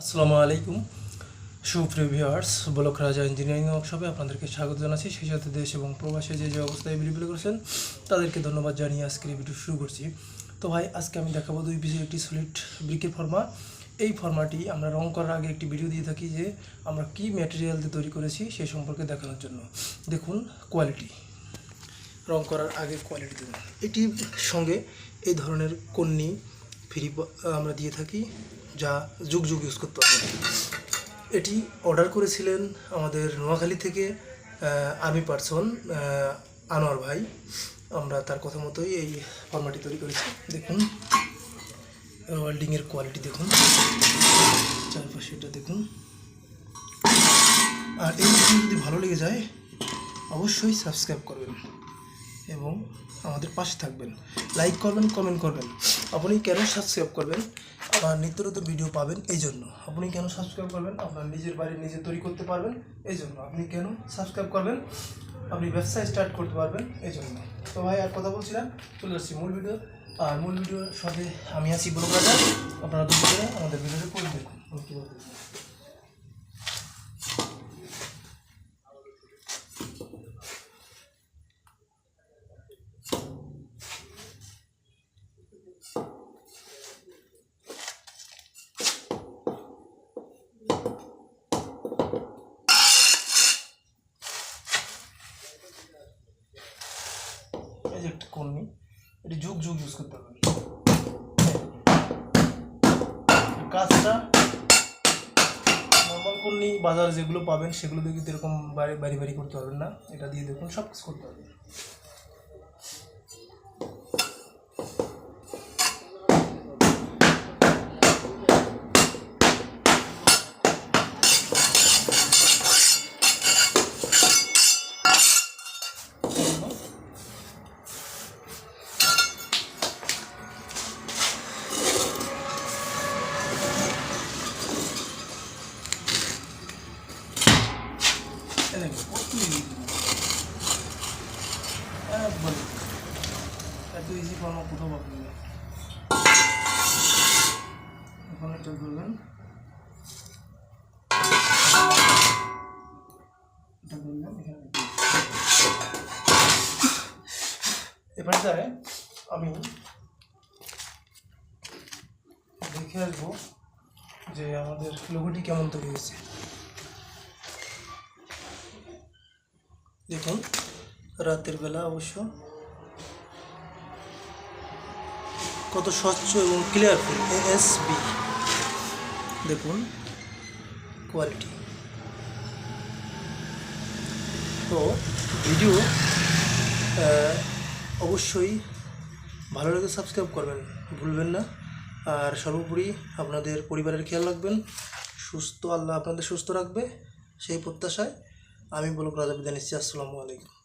আসসালামু আলাইকুম সুপ্রিয় ভিউয়ার্স, ব্লক রাজা ইঞ্জিনিয়ারিং ওয়ার্কশপে আপনাদেরকে স্বাগত জানাচ্ছি। সেই সাথে দেশ এবং প্রবাসে যে অবস্থায় ভিডিও করেছেন তাদেরকে ধন্যবাদ জানিয়ে আজকের এই ভিডিও শুরু করছি। তো ভাই, আজকে আমি দেখাবো 2 পিসের একটি সলিড ব্রিকের ফর্মা। এই ফর্মাটি আমরা রং করার আগে একটি ভিডিও দিয়ে থাকি যে আমরা কি ম্যাটেরিয়াল দিয়ে তৈরি করেছি সেই সম্পর্কে দেখানোর জন্য। দেখুন কোয়ালিটি, রং করার আগে কোয়ালিটি দেখুন। এটির সঙ্গে এই ধরনের কন্নি ফ্রি আমরা দিয়ে থাকি, যা যুগ যুগ ইউজ করতে পারবেন। এটি অর্ডার করেছিলেন আমাদের নোয়াখালী থেকে আর্মি পার্সন আনোয়ার ভাই। আমরা তার কথা মতোই এই ফর্মাটি তৈরি করেছি। দেখুন ওয়েল্ডিংয়ের কোয়ালিটি দেখুন, চারপাশে এটা দেখুন। আর এই ভিডিও যদি ভালো লেগে যায় অবশ্যই সাবস্ক্রাইব করবেন এবং আমাদের পাশে থাকবেন, লাইক করবেন, কমেন্ট করবেন। আপনি কেন সাবস্ক্রাইব করবেন? আপনার নিত্য নতুন ভিডিও পাবেন এই জন্য। আপনি কেন সাবস্ক্রাইব করবেন? আপনার নিজের বাড়ি নিজে তৈরি করতে পারবেন এই জন্য। আপনি কেন সাবস্ক্রাইব করবেন? আপনি ব্যবসা স্টার্ট করতে পারবেন এই জন্য। তো ভাই, আর কথা বলছিলাম, চলে আসছি মূল ভিডিও। আর মূল ভিডিওর সাথে আমি আছি ব্লক রাজা। আপনারা দুপুরে আমাদের ভিডিওটা করে দেখুন। এই যে একটা কর্নি, এটি যুগ যুগ ইউজ করতে পারবেন। কাজটা নর্মাল কর্নি বাজারে যেগুলো পাবেন সেগুলো দিয়ে কিন্তু এরকম বাড়ি বাড়ি করতে পারবেন না। এটা দিয়ে দেখুন সব কিছু করতে পারবেন। এত ইজি ফর্মা কোথাও পাবেন না। এখন এটা ধরবেন, এবার যায় আমি দেখে আসবো যে আমাদের লোগোটি কেমন তৈরি হয়েছে। দেখুন রাতের বেলা অবশ্য কত স্বচ্ছ এবং ক্লিয়ারফুল। ASB দেখুন কোয়ালিটি। তো ভিডিও অবশ্যই ভালো লাগে সাবস্ক্রাইব করবেন, ভুলবেন না। আর সর্বোপরি আপনাদের পরিবারের খেয়াল রাখবেন। আল্লাহ আপনাদের সুস্থ রাখবে সেই প্রত্যাশায় আমি ব্লক রাজা বিদায় নিচ্ছি। আসসালামু আলাইকুম।